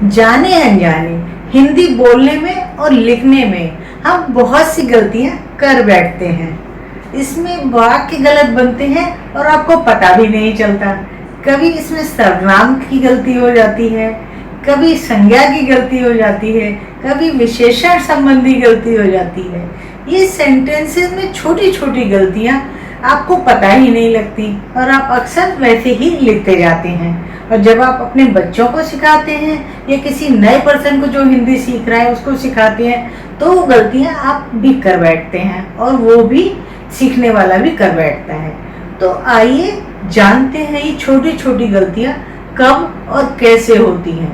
जाने अनजाने हिंदी बोलने में और लिखने में हम बहुत सी गलतियां कर बैठते हैं। इसमें वाक्य गलत बनते हैं और आपको पता भी नहीं चलता। कभी इसमें सर्वनाम की गलती हो जाती है, कभी संज्ञा की गलती हो जाती है, कभी विशेषण संबंधी गलती हो जाती है। ये सेंटेंसेस में छोटी छोटी गलतियां आपको पता ही नहीं लगती और आप अक्सर वैसे ही लिखते जाते हैं। और जब आप अपने बच्चों को सिखाते हैं या किसी नए पर्सन को जो हिंदी सीख रहा है उसको सिखाते हैं तो वो गलतियां आप भी कर बैठते हैं और वो भी सीखने वाला भी कर बैठता है। तो आइए जानते हैं ये छोटी छोटी गलतियां कब और कैसे होती हैं।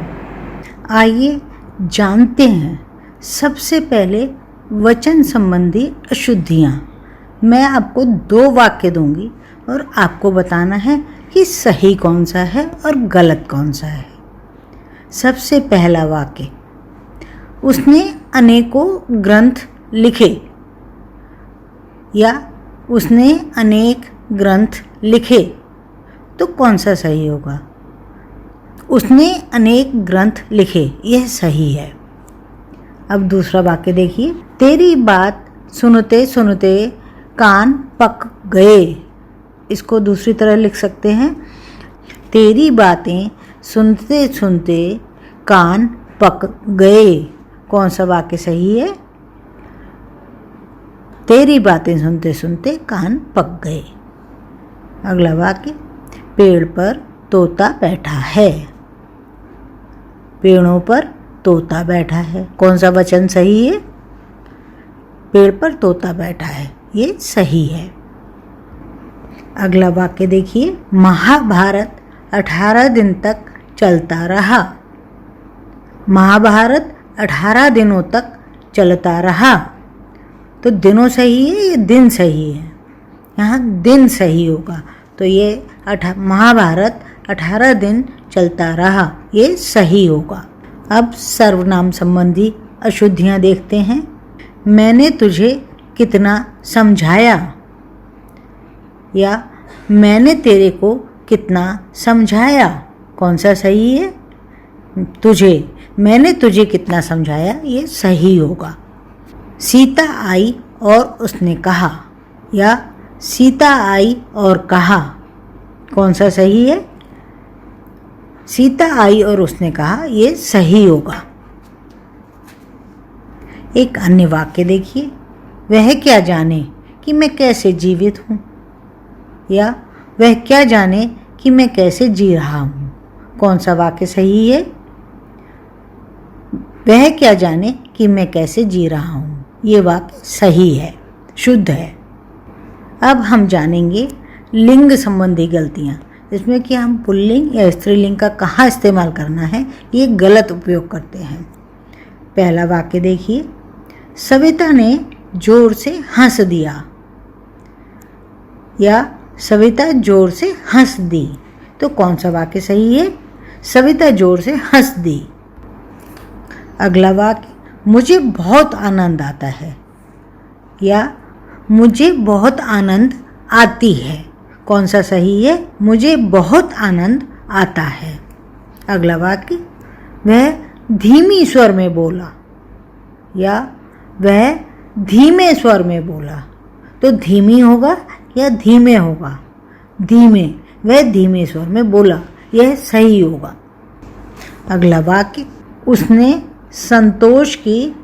आइए जानते हैं। सबसे पहले वचन संबंधी अशुद्धियाँ। मैं आपको 2 वाक्य दूंगी और आपको बताना है कि सही कौन सा है और गलत कौन सा है। सबसे पहला वाक्य, उसने अनेकों ग्रंथ लिखे, या उसने अनेक ग्रंथ लिखे, तो कौन सा सही होगा? उसने अनेक ग्रंथ लिखे, यह सही है। अब दूसरा वाक्य देखिए, तेरी बात सुनते सुनते कान पक गए। इसको दूसरी तरह लिख सकते हैं, तेरी बातें सुनते सुनते कान पक गए। कौन सा वाक्य सही है? तेरी बातें सुनते सुनते कान पक गए। अगला वाक्य, पेड़ पर तोता बैठा है। पेड़ों पर तोता बैठा है। कौन सा वचन सही है? पेड़ पर तोता बैठा है, ये सही है। अगला वाक्य देखिए, महाभारत 18 दिन तक चलता रहा। महाभारत 18 दिनों तक चलता रहा, तो दिनों सही है या दिन सही है? यहाँ दिन सही होगा, तो ये महाभारत 18 दिन चलता रहा, ये सही होगा। अब सर्वनाम संबंधी अशुद्धियाँ देखते हैं। मैंने तुझे कितना समझाया, या मैंने तेरे को कितना समझाया। कौन सा सही है? मैंने तुझे कितना समझाया, ये सही होगा। सीता आई और उसने कहा, या सीता आई और कहा, कौन सा सही है? सीता आई और उसने कहा, ये सही होगा। एक अन्य वाक्य देखिए, वह क्या जाने कि मैं कैसे जीवित हूँ, या वह क्या जाने कि मैं कैसे जी रहा हूँ। कौन सा वाक्य सही है? वह क्या जाने कि मैं कैसे जी रहा हूँ, ये वाक्य सही है, शुद्ध है। अब हम जानेंगे लिंग संबंधी गलतियाँ, जिसमें कि हम पुल्लिंग या स्त्रीलिंग का कहाँ इस्तेमाल करना है, ये गलत उपयोग करते हैं। पहला वाक्य देखिए, सविता ने जोर से हंस दिया, या सविता जोर से हंस दी, तो कौन सा वाक्य सही है? सविता जोर से हंस दी। अगला वाक्य, मुझे बहुत आनंद आता है, या मुझे बहुत आनंद आती है। कौन सा सही है? मुझे बहुत आनंद आता है। अगला वाक्य, वह धीमी स्वर में बोला, या वह धीमे स्वर में बोला, तो धीमी होगा या धीमे होगा? धीमे, वह धीमे स्वर में बोला, यह सही होगा। अगला वाक्य, उसने संतोष की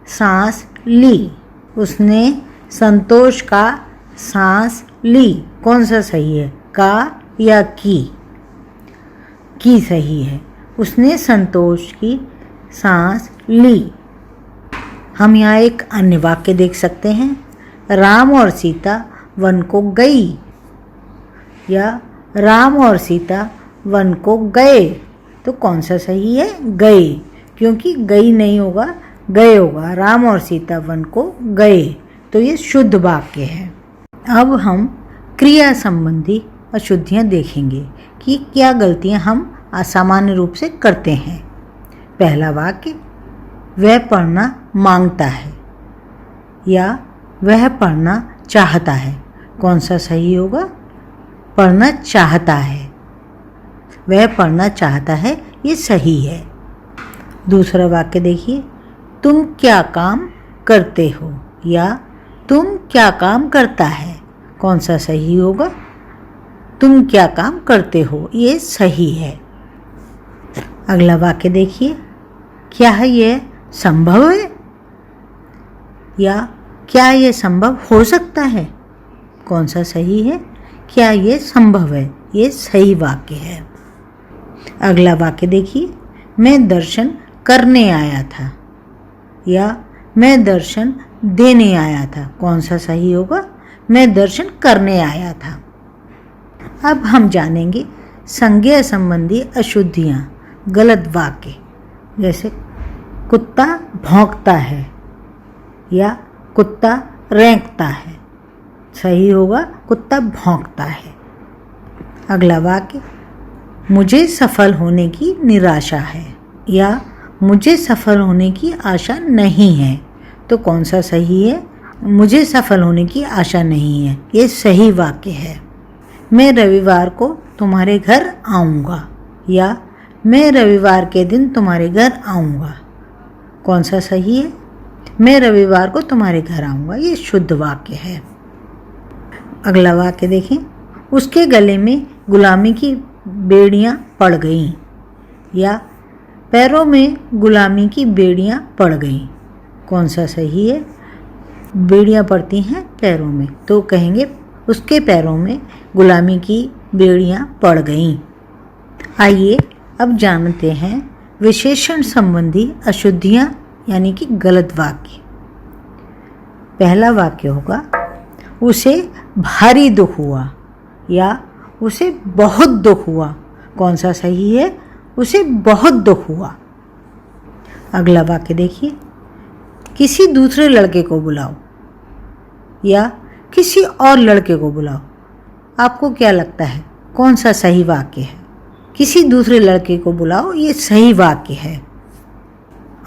सांस ली। उसने संतोष का सांस ली, कौन सा सही है? का या की? की सही है। उसने संतोष की सांस ली। हम यहाँ एक अन्य वाक्य देख सकते हैं, राम और सीता वन को गई, या राम और सीता वन को गए, तो कौन सा सही है? गए, क्योंकि गई नहीं होगा, गए होगा। राम और सीता वन को गए, तो ये शुद्ध वाक्य है। अब हम क्रिया संबंधी अशुद्धियाँ देखेंगे कि क्या गलतियाँ हम असामान्य रूप से करते हैं। पहला वाक्य, वह पढ़ना मांगता है, या वह पढ़ना चाहता है। कौन सा सही होगा? पढ़ना चाहता है। वह पढ़ना चाहता है, ये सही है। दूसरा वाक्य देखिए, तुम क्या काम करते हो या तुम क्या काम करता है, कौन सा सही होगा? तुम क्या काम करते हो, ये सही है। अगला वाक्य देखिए, क्या यह संभव है या क्या यह संभव हो सकता है, कौन सा सही है? क्या यह संभव है, ये सही वाक्य है। अगला वाक्य देखिए, मैं दर्शन करने आया था या मैं दर्शन देने आया था, कौन सा सही होगा? मैं दर्शन करने आया था। अब हम जानेंगे संज्ञा संबंधी अशुद्धियाँ, गलत वाक्य, जैसे कुत्ता भौंकता है या कुत्ता रेंकता है, सही होगा कुत्ता भौंकता है। अगला वाक्य, मुझे सफल होने की निराशा है या मुझे सफल होने की आशा नहीं है, तो कौन सा सही है? मुझे सफल होने की आशा नहीं है, ये सही वाक्य है। मैं रविवार को तुम्हारे घर आऊँगा या मैं रविवार के दिन तुम्हारे घर आऊँगा, कौन सा सही है? मैं रविवार को तुम्हारे घर आऊँगा, ये शुद्ध वाक्य है। अगला वाक्य देखें, उसके गले में गुलामी की बेड़ियाँ पड़ गईं या पैरों में गुलामी की बेड़ियाँ पड़ गईं, कौन सा सही है? बेड़ियाँ पड़ती हैं पैरों में, तो कहेंगे उसके पैरों में गुलामी की बेड़ियाँ पड़ गईं। आइए अब जानते हैं विशेषण संबंधी अशुद्धियाँ यानी कि गलत वाक्य। पहला वाक्य होगा, उसे भारी दुख हुआ या उसे बहुत दुख हुआ, कौन सा सही है? उसे बहुत दुख हुआ। अगला वाक्य देखिए, किसी दूसरे लड़के को बुलाओ या किसी और लड़के को बुलाओ, आपको क्या लगता है कौन सा सही वाक्य है? किसी दूसरे लड़के को बुलाओ, ये सही वाक्य है।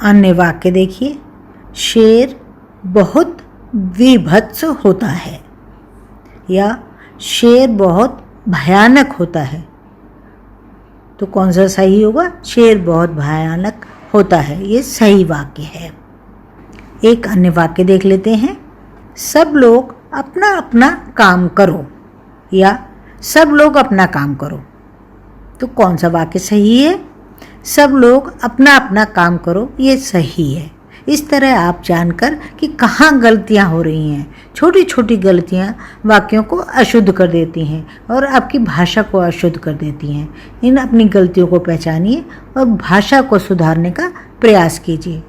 अन्य वाक्य देखिए, शेर बहुत विभत्स होता है या शेर बहुत भयानक होता है, तो कौन सा सही होगा? शेर बहुत भयानक होता है, ये सही वाक्य है। एक अन्य वाक्य देख लेते हैं, सब लोग अपना अपना काम करो या सब लोग अपना काम करो, तो कौन सा वाक्य सही है? सब लोग अपना अपना काम करो, ये सही है। इस तरह आप जानकर कि कहाँ गलतियाँ हो रही हैं, छोटी छोटी गलतियाँ वाक्यों को अशुद्ध कर देती हैं और आपकी भाषा को अशुद्ध कर देती हैं। इन अपनी गलतियों को पहचानिए और भाषा को सुधारने का प्रयास कीजिए।